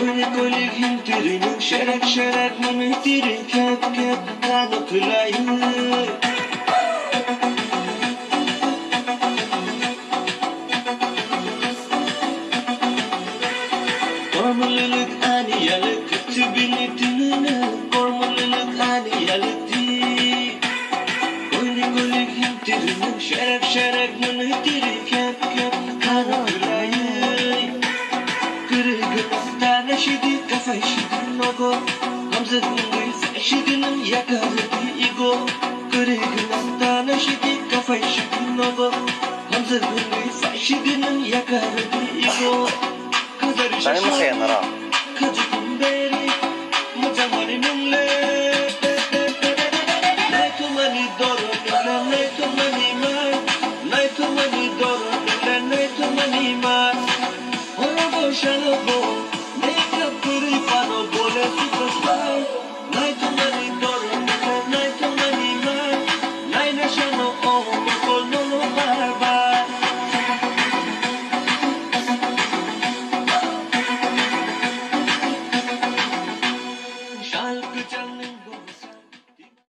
Kole kole hintirinin şerak şerak manitirin kep kep kanı kılayı. Kormalılık aniyalık kütübini tününe. Kormalılık aniyalık di. Kole kole hintirinin şerak şerak manitirin kep kep kanı kılayı. Tane şidi kafa şidi nogo Hamzatın gıysa şidinin yakarı di igo Kırıgın tane şidi kafa şidi nogo Hamzatın gıysa şidinin yakarı di igo Sayın mı sayanlar ha? Kacık